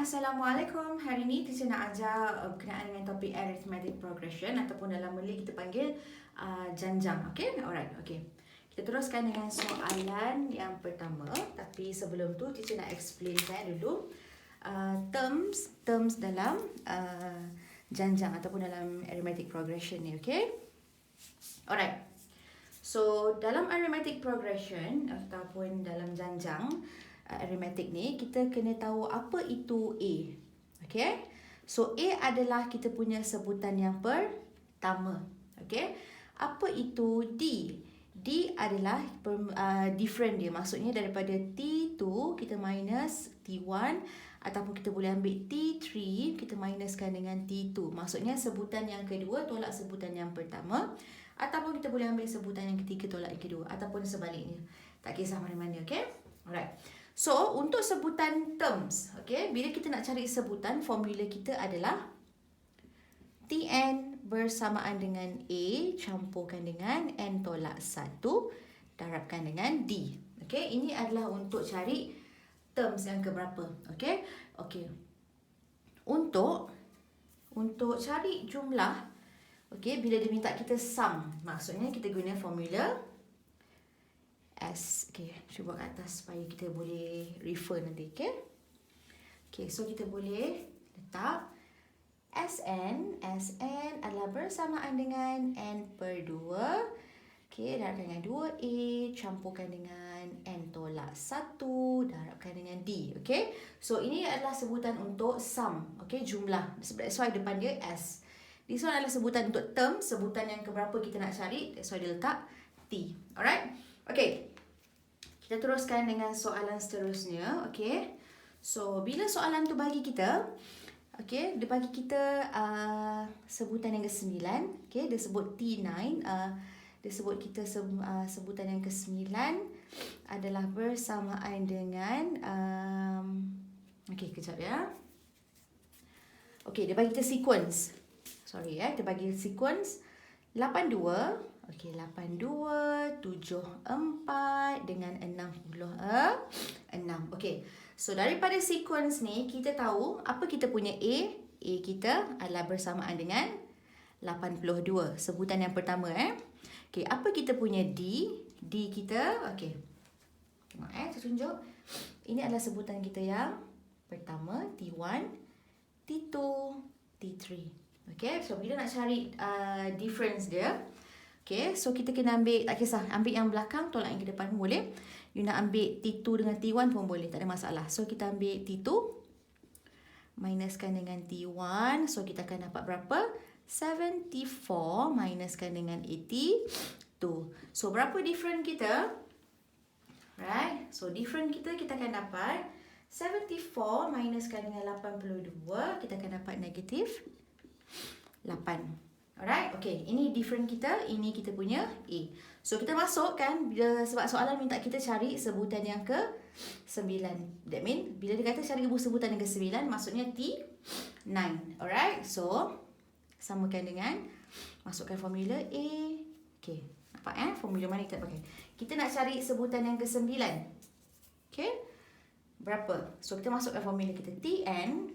Assalamualaikum. Hari ini teacher nak ajar berkenaan dengan topik arithmetic progression ataupun dalam Malay kita panggil janjang. Okay? Alright. Okay. Kita teruskan dengan soalan yang pertama. Tapi sebelum tu teacher nak explainkan dulu terms dalam janjang ataupun dalam arithmetic progression ni. Okay? Alright. So, dalam arithmetic progression ataupun dalam janjang arithmetic ni, kita kena tahu apa itu A. Okay? So, A adalah kita punya sebutan yang pertama. Okay? Apa itu D? D adalah different dia. Maksudnya daripada T2, kita minus T1. Ataupun kita boleh ambil T3, kita minuskan dengan T2. Maksudnya sebutan yang kedua tolak sebutan yang pertama. Ataupun kita boleh ambil sebutan yang ketiga tolak yang kedua. Ataupun sebaliknya. Tak kisah mana-mana. Okay? Alright. So, untuk sebutan terms, okay, bila kita nak cari sebutan, formula kita adalah Tn bersamaan dengan A campurkan dengan N tolak 1 darabkan dengan D. Okay, ini adalah untuk cari terms yang keberapa. Okay, okay. Untuk cari jumlah, okay, bila dia minta kita sum, maksudnya kita guna formula S. Okay, cuba kat atas supaya kita boleh refer nanti. Okay, okay, so kita boleh letak Sn adalah bersamaan dengan N per 2. Okay, darabkan dengan 2A campurkan dengan N tolak 1 darabkan dengan D. Okay, so ini adalah sebutan untuk sum. Okay, jumlah. That's why depan dia S. This one adalah sebutan untuk term, sebutan yang keberapa kita nak cari. That's why dia letak T. Alright. Okay. Kita teruskan dengan soalan seterusnya. Okay. So, bila soalan tu bagi kita, okay, dia bagi kita sebutan yang ke-9. Okay, dia sebut T9. Dia sebut kita sebutan yang ke-9 adalah bersamaan dengan okay, kejap ya. Okay, dia bagi kita sequence. Sorry ya, dia bagi sequence 82. Okey, 82, 74 dengan 66. Okey, so daripada sequence ni, kita tahu apa kita punya A. A kita adalah bersamaan dengan 82. Sebutan yang pertama. Okey, apa kita punya D? D kita, okey. Tengok saya tunjuk. Ini adalah sebutan kita yang pertama, T1, T2, T3. Okey, so bila nak cari difference dia, okay, so kita kena ambil, tak kisah, ambil yang belakang, tolak yang ke depan pun boleh. You nak ambil T2 dengan T1 pun boleh, tak ada masalah. So, kita ambil T2, minuskan dengan T1. So, kita akan dapat berapa? 74 minuskan dengan 82. So, berapa different kita? Right? So, different kita akan dapat 74 minuskan dengan 82. Kita akan dapat negatif 8. Alright, okay. Ini different kita, ini kita punya A. So, kita masukkan, sebab soalan minta kita cari sebutan yang ke-9. That mean, bila dia kata cari sebutan yang ke-9, maksudnya T9. Alright, so, samakan dengan, masukkan formula A. Okay, nampak formula mana kita pakai. Kita nak cari sebutan yang ke-9. Okay, berapa? So, kita masukkan formula kita Tn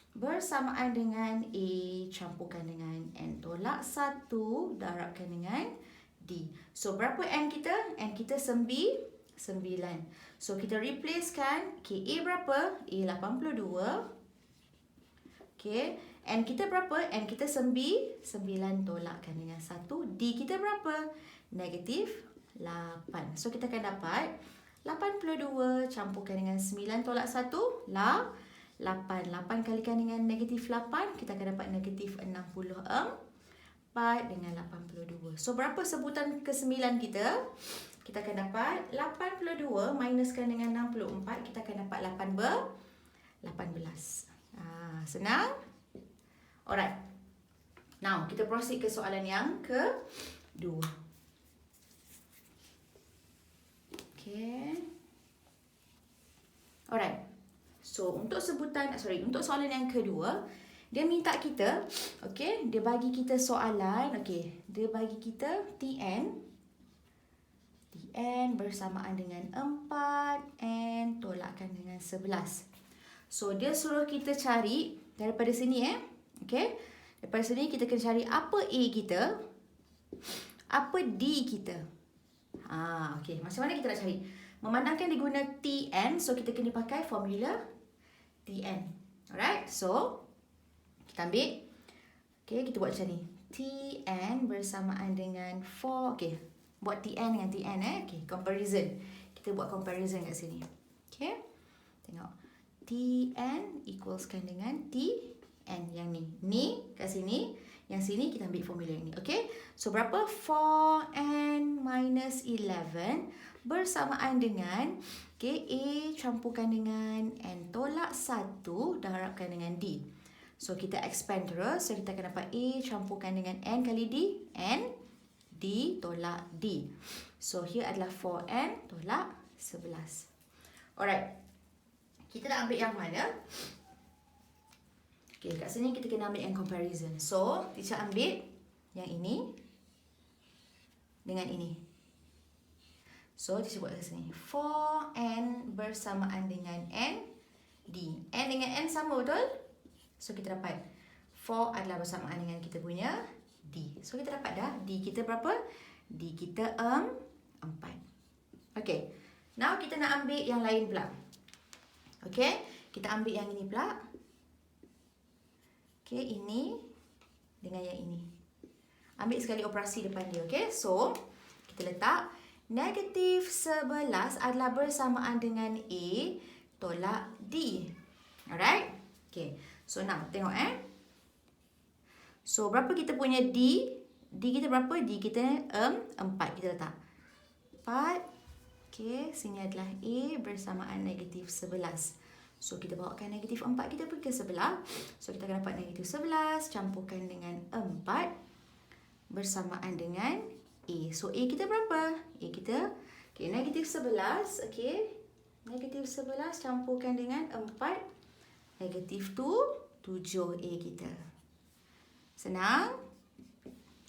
bersamaan dengan A campurkan dengan N tolak 1 darabkan dengan D. So, berapa N kita? N kita 9. So, kita replacekan. Okay, A berapa? A 82. Okay, N kita berapa? N kita 9 tolakkan dengan 1. D kita berapa? Negatif 8. So, kita akan dapat 82 campurkan dengan 9 tolak 1 8 kalikan dengan negatif 8, kita akan dapat negatif 64 dengan 82. So, berapa sebutan ke-9 kita? Kita akan dapat 82 minuskan dengan 64, kita akan dapat 18. Senang? Alright. Now, kita proceed ke soalan yang kedua. Okay. Alright. So, untuk untuk soalan yang kedua, dia minta kita, okay, dia bagi kita soalan, okay, dia bagi kita Tn bersamaan dengan 4, N tolakkan dengan 11. So dia suruh kita cari daripada sini okay. Daripada sini kita kena cari apa A kita, apa D kita. Okay, macam mana kita nak cari? Memandangkan dia guna Tn, so kita kena pakai formula Tn. Alright, so kita ambil, okay, kita buat macam ni. Tn bersamaan dengan 4, okay, buat Tn dengan Tn okay, comparison. Kita buat comparison kat sini. Okay, tengok. Tn equalskan dengan Tn yang ni. Ni kat sini, yang sini kita ambil formula yang ni. Okay, so berapa? 4n minus 11 bersamaan dengan, okay, A campurkan dengan n tolak 1 darabkan dengan D. So kita expand terus, so kita akan dapat A campurkan dengan n kali D, n D tolak D. So here adalah 4n tolak 11. Alright, kita nak ambil yang mana? Okay, kat sini kita kena ambil yang comparison. So teacher ambil yang ini dengan ini. So teacher buat kat sini, 4n bersamaan dengan n D. N dengan n sama, betul? So kita dapat 4 adalah bersamaan dengan kita punya D. So kita dapat dah D kita berapa? D kita 4. Okay, now kita nak ambil yang lain pula. Okay, kita ambil yang ini pula. Okay, ini dengan yang ini. Ambil sekali operasi depan dia. Okay, so kita letak negatif 11 adalah bersamaan dengan A tolak D. Alright. Okay, so now tengok So berapa kita punya D? D kita berapa? D kita 4. Kita letak 4. Okay, sini adalah A bersamaan negatif 11. So kita bawakan negatif 4 kita pergi ke sebelah. So kita akan dapat negatif 11 campurkan dengan 4 bersamaan dengan A. So A kita berapa? A kita, okay, negatif 11. Okay, negatif 11 campurkan dengan 4. Negatif 7 A kita. Senang.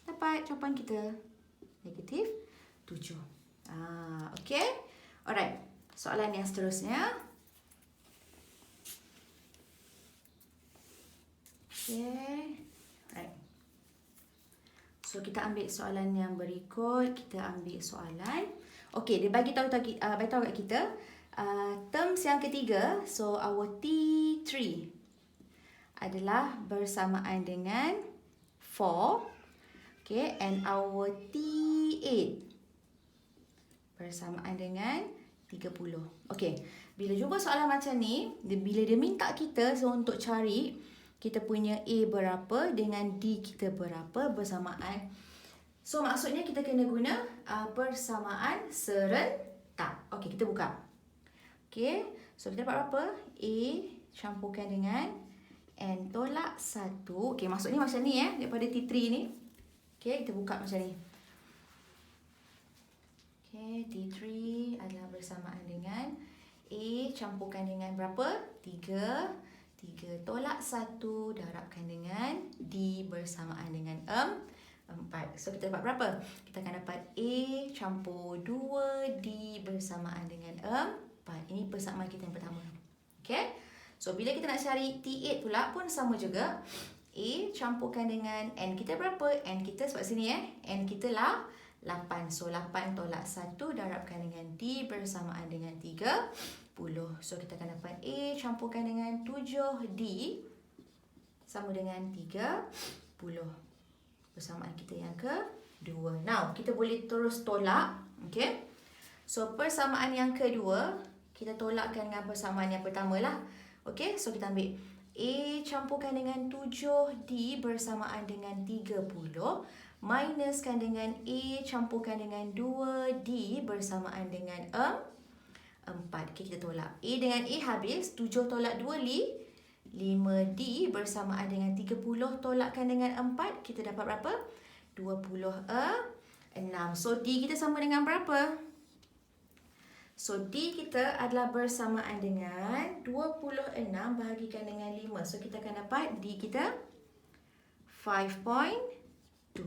Dapat jawapan kita. Negatif 7. Okay. Alright. Soalan yang seterusnya. Okay. Alright. So kita ambil soalan yang berikut. Kita ambil soalan. Okay, dia bagi tahu kat kita terms yang ketiga. So our T3 adalah bersamaan dengan 4. Okay, and our T8 bersamaan dengan 30. Okay, bila jumpa soalan macam ni, bila dia minta kita untuk cari kita punya A berapa dengan D kita berapa bersamaan. So maksudnya kita kena guna persamaan serentak. Okey, kita buka. Okey, so kita dapat berapa? A campurkan dengan N tolak 1. Okey, maksudnya macam ni daripada T3 ni. Okey, kita buka macam ni. Okey, T3 adalah bersamaan dengan A campurkan dengan berapa? 3 tolak 1 darabkan dengan D bersamaan dengan 4. So kita dapat berapa? Kita akan dapat A campur 2D bersamaan dengan 4. Ini persamaan kita yang pertama. Okay. So bila kita nak cari T8 pula pun sama juga. A campurkan dengan N kita berapa? N kita sebab sini N kita lah 8. So 8 tolak 1 darabkan dengan D bersamaan dengan 30. So kita akan dapat A campurkan dengan 7D sama dengan 30. Persamaan kita yang kedua. Now kita boleh terus tolak. Okay. So persamaan yang kedua kita tolakkan dengan persamaan yang pertama lah. Okay. So kita ambil A campurkan dengan 7D bersamaan dengan 30. Minuskan dengan A campurkan dengan 2D bersamaan dengan 4. Okay, kita tolak. A dengan A habis. 7 tolak 2 5D bersamaan dengan 30 tolakkan dengan 4. Kita dapat berapa? 26. So D kita sama dengan berapa? So D kita adalah bersamaan dengan 26 bahagikan dengan 5. So kita akan dapat D kita 5.2.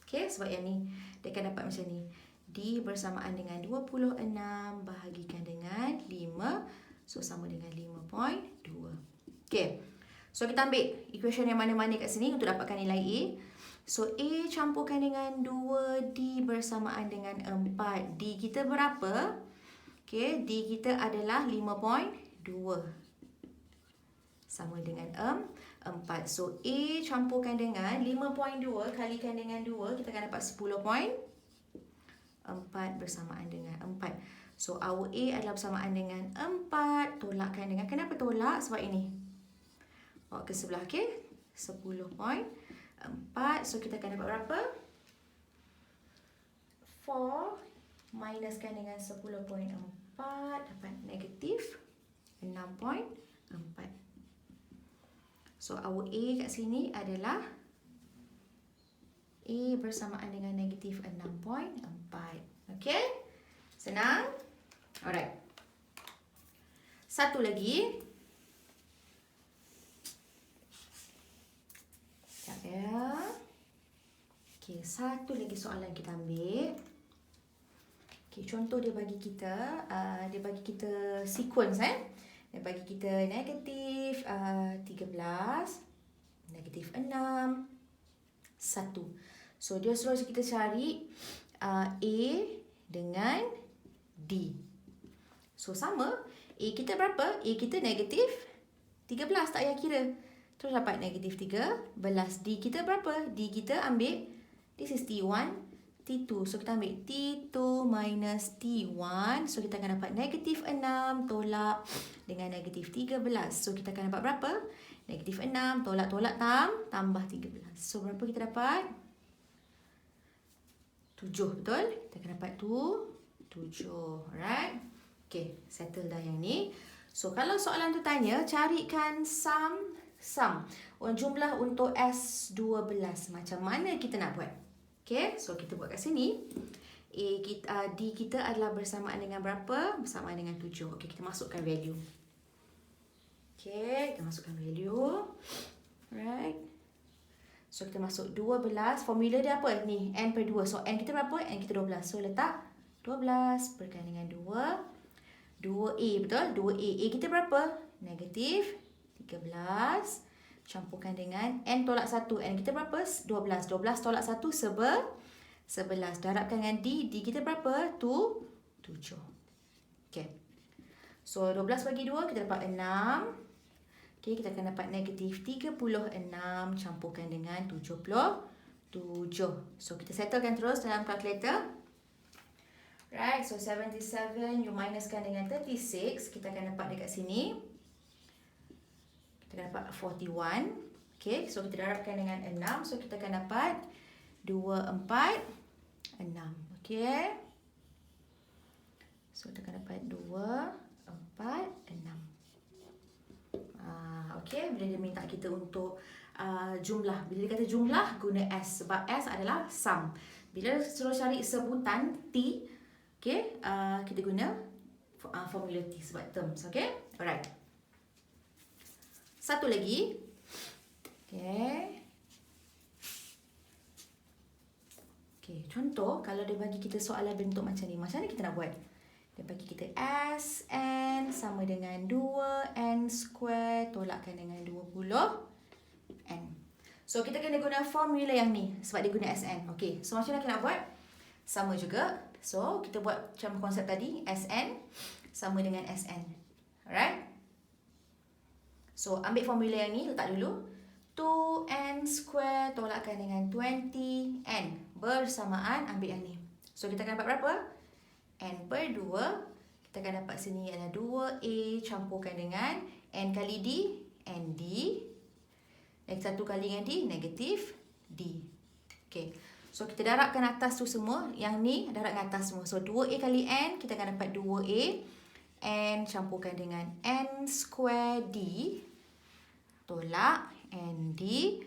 Okay, sebab yang ni dia akan dapat macam ni. D bersamaan dengan 26 bahagikan dengan 5.2. So, sama dengan 5.2. Okay. So, kita ambil equation yang mana-mana kat sini untuk dapatkan nilai A. So, A campurkan dengan 2D bersamaan dengan 4. D kita berapa? Okay, D kita adalah 5.2. Sama dengan 4. So, A campurkan dengan 5.2 kalikan dengan 2, kita akan dapat 10.4 bersamaan dengan 4. So, our A adalah bersamaan dengan 4. Tolakkan dengan, kenapa tolak? Sebab ini. Bawa ke sebelah, okay? 10.4. So, kita akan dapat berapa? 4 minuskan dengan 10.4 dapat negatif 6.4. So, our A kat sini adalah A bersamaan dengan negatif 6.4. Okay? Senang? Alright. Satu lagi. Sekejap ya. Okay, satu lagi soalan kita ambil. Okay, contoh dia bagi kita sequence Dia bagi kita negatif 13, negatif 6, 1. So, dia suruh kita cari A dengan D. So, sama. A kita berapa? A kita negatif 13, tak payah kira. Terus dapat negatif 13. D kita berapa? D kita ambil, this is T1, T2. So, kita ambil T2 minus T1. So, kita akan dapat negatif 6 tolak dengan negatif 13. So, kita akan dapat berapa? Negatif 6 tolak tambah 13. So, berapa kita dapat? 7, betul? Kita akan dapat 7. Alright? Okay, settle dah yang ni. So, kalau soalan tu tanya, carikan sum jumlah untuk S12. Macam mana kita nak buat? Okay, so kita buat kat sini. D kita adalah bersamaan dengan berapa? Bersamaan dengan 7. Okay, kita masukkan value. Okay, kita masukkan value. Alright. So, kita masuk 12. Formula dia apa? Ni, N per 2. So, N kita berapa? N kita 12. So, letak 12 berkali dengan 2. 2A, betul? 2A. A kita berapa? Negatif 13. Campurkan dengan N tolak 1. N kita berapa? 12. 12 tolak 1, 11. Darabkan dengan D. D kita berapa? 7. Okay. So, 12 bagi 2, kita dapat 6. Okay, kita akan dapat negatif 36 campurkan dengan 77. So, kita settlekan terus dalam calculator. Right, so 77 you minuskan dengan 36. Kita akan dapat dekat sini. Kita akan dapat 41. Okay, so kita darabkan dengan 6. So, kita akan dapat 246. Okay. So, kita akan dapat 246. Okay, bila dia minta kita untuk jumlah. Bila dia kata jumlah, guna S. Sebab S adalah sum. Bila suruh cari sebutan T, okay, kita guna formula T sebab terms. Okay, alright. Satu lagi. Okay. Okay, contoh kalau dia bagi kita soalan bentuk macam ni. Macam mana kita nak buat? Dia bagi kita Sn sama dengan 2n square tolakkan dengan 20n. So, kita kena guna formula yang ni sebab dia guna Sn. Okay, so macam mana kita nak buat? Sama juga. So, kita buat macam konsep tadi. Sn sama dengan Sn. Alright? So, ambil formula yang ni, letak dulu. 2n square tolakkan dengan 20n. Bersamaan, ambil yang ni. So, kita akan dapat berapa? N per 2, kita akan dapat sini adalah 2A campurkan dengan N kali D, ND. Negatif 1 kali dengan D, negatif D. Okay. So, kita darabkan atas tu semua. Yang ni, darabkan atas semua. So, 2A kali N, kita akan dapat 2A. N campurkan dengan N square D. Tolak ND.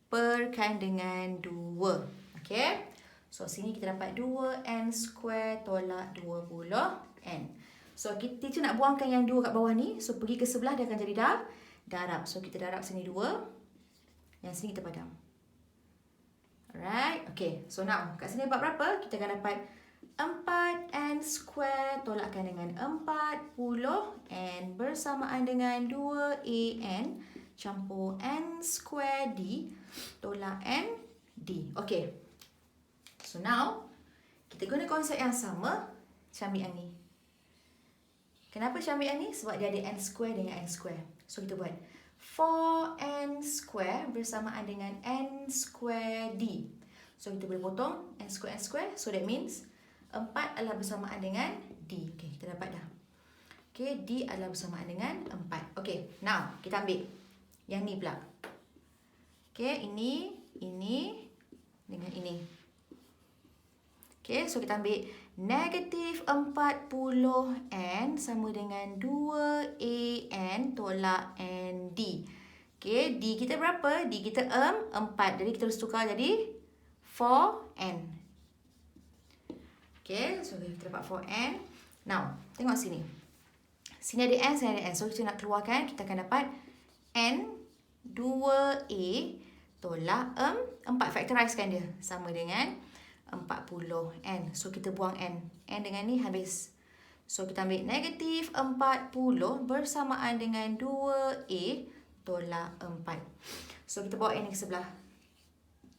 Perkan dengan 2. Okay. So, sini kita dapat 2n square tolak 20n. So, kita nak buangkan yang 2 kat bawah ni. So, pergi ke sebelah, dia akan jadi darab. So, kita darab sini 2. Yang sini kita padam. Alright. Okay. So, now, kat sini dapat berapa? Kita akan dapat 4n square tolakkan dengan 40n bersamaan dengan 2an campur n square d tolak n d. Okay. So now, kita guna konsep yang sama, macam ambil yang ni. Kenapa saya ambil yang ni? Sebab dia ada n square dengan n square. So kita buat 4n square bersamaan dengan n square d. So kita boleh potong n square. So that means 4 adalah bersamaan dengan D. Okay, kita dapat dah. Okay, D adalah bersamaan dengan 4. Okay, now kita ambil yang ni pula. Okay, ini dengan ini. Okay, so kita ambil negatif 40n sama dengan 2an tolak ND. Okay, D kita berapa? D kita 4. Jadi kita harus tukar jadi 4n. Okay, so kita dapat 4n. Now, tengok sini. Sini ada n, sini ada n. So, kita nak keluarkan, kita akan dapat n 2a tolak 4. Factorizekan dia. Sama dengan 40n. So, kita buang n. N dengan ni habis. So, kita ambil negatif 40 bersamaan dengan 2a tolak 4. So, kita bawa n ni ke sebelah.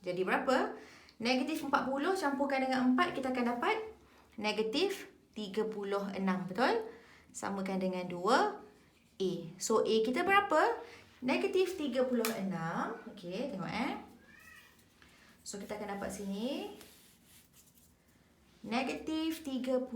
Jadi, berapa? Negatif 40 campurkan dengan 4, kita akan dapat negatif 36, betul? Samakan dengan 2A. So, A kita berapa? Negatif 36. Okey, tengok So, kita akan dapat sini. Negatif 36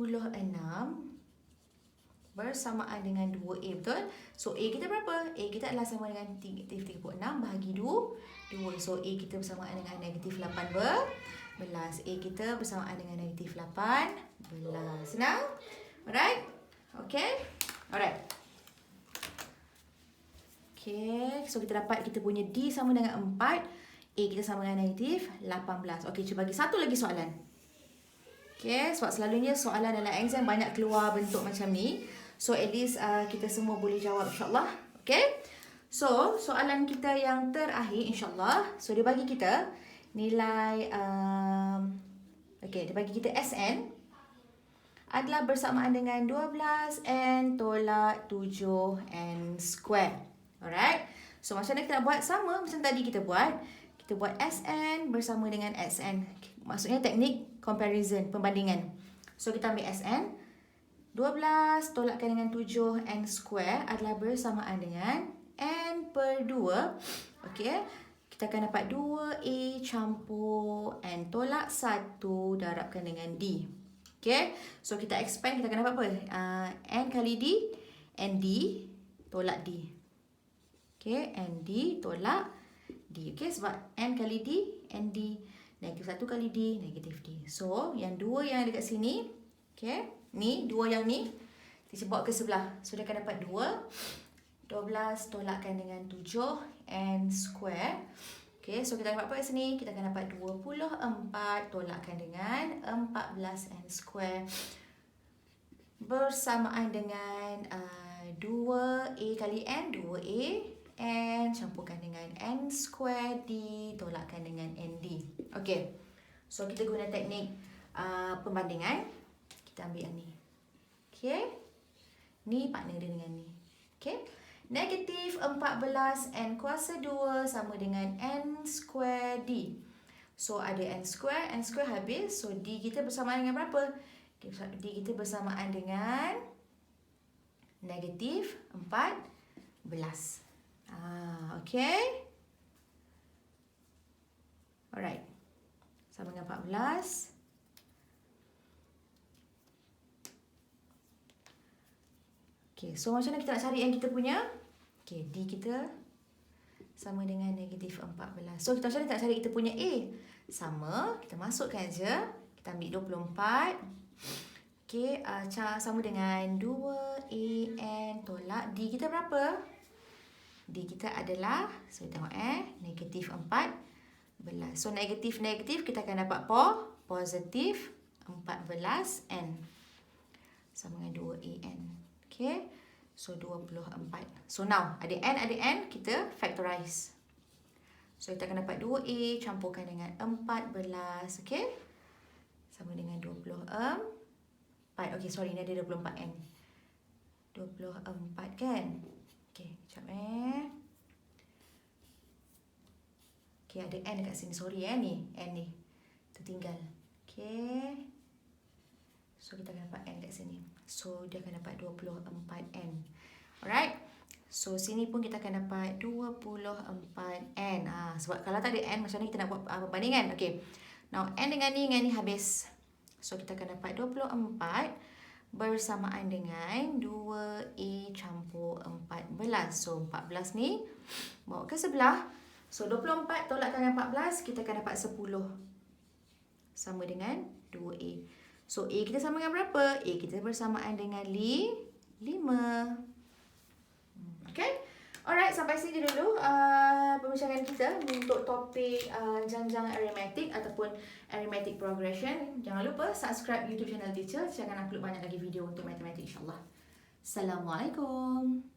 bersamaan dengan 2A, betul? So, A kita berapa? A kita adalah sama dengan negatif 36 bahagi 2. So, A kita bersamaan dengan negatif 18. A kita bersamaan dengan negatif 18. Senang? Alright? Okay? Alright. Okay, so kita dapat kita punya D sama dengan 4. A kita sama dengan negatif 18. Okay, cuba bagi satu lagi soalan. Okay, sebab selalunya soalan dalam exam banyak keluar bentuk macam ni. So, at least kita semua boleh jawab insyaAllah. Okay? So, soalan kita yang terakhir insyaAllah. So, dia bagi kita nilai, okay, dia bagi kita Sn adalah bersamaan dengan 12n tolak 7n square. Alright? So, macam mana kita nak buat? Sama macam tadi kita buat. Kita buat Sn bersama dengan Xn. Maksudnya teknik comparison, perbandingan. So, kita ambil Sn. 12 tolakkan dengan 7n square adalah bersamaan dengan n per 2. Okey. Kita akan dapat 2a campur n tolak 1 darabkan dengan d. Okey. So kita expand, kita akan dapat apa? N kali d, nd tolak d. Okey, nd tolak d. Okey, sebab n kali d, nd negatif 1 kali d, negatif d. So, yang dua yang dekat sini, okey, ni, dua yang ni, kita bawa ke sebelah. So, dia akan dapat 2. 12 tolakkan dengan 7 n square. Okay, so kita dapat apa kat sini? Kita akan dapat 24 tolakkan dengan 14 n square. Bersamaan dengan 2a kali n, 2a. N campurkan dengan n square d tolakkan dengan nd. Okay, so kita guna teknik pembandingan. Kita ambil yang ni. Okay, ni partner dia dengan ni. Okay, negatif 14 n kuasa 2 sama dengan n square d. So ada n square habis. So d kita bersamaan dengan berapa? D kita bersamaan dengan negatif 14. Okay. Alright. Sama dengan 14. Okay, so macam mana kita nak cari yang kita punya? Okay, D kita sama dengan negatif 14. So, macam mana kita nak cari kita punya A? Sama, kita masukkan je. Kita ambil 24. Okay, sama dengan 2AN tolak D kita berapa? D kita adalah, so tengok negatif 14. So, negatif kita akan dapat positif 14N. Sama dengan 2AN. Okay, so 24. So now, ada N, kita factorize. So kita akan dapat 2A campurkan dengan 14. Okay, sama dengan 24. Okey, sorry, ni ada 24N. 24 kan? Okey, sekejap Okey, ada N dekat sini. Sorry ni. N ni. Tertinggal. Okey. So, kita akan dapat N kat sini. So, dia akan dapat 24N. Alright. So, sini pun kita akan dapat 24N. Sebab kalau tak ada N, macam ni kita nak buat perbandingan. Okey. Now, N dengan ni habis. So, kita akan dapat 24 bersamaan dengan 2A campur 14. So, 14 ni bawa ke sebelah. So, 24 tolakkan dengan 14, kita akan dapat 10. Sama dengan 2A. So, A kita sama dengan berapa? A kita bersamaan dengan 5. Okay? Alright, sampai sini dulu perbincangan kita untuk topik janjang arithmetic ataupun arithmetic progression. Jangan lupa subscribe YouTube channel Teacher. Saya akan upload banyak lagi video untuk matematik insyaAllah. Assalamualaikum.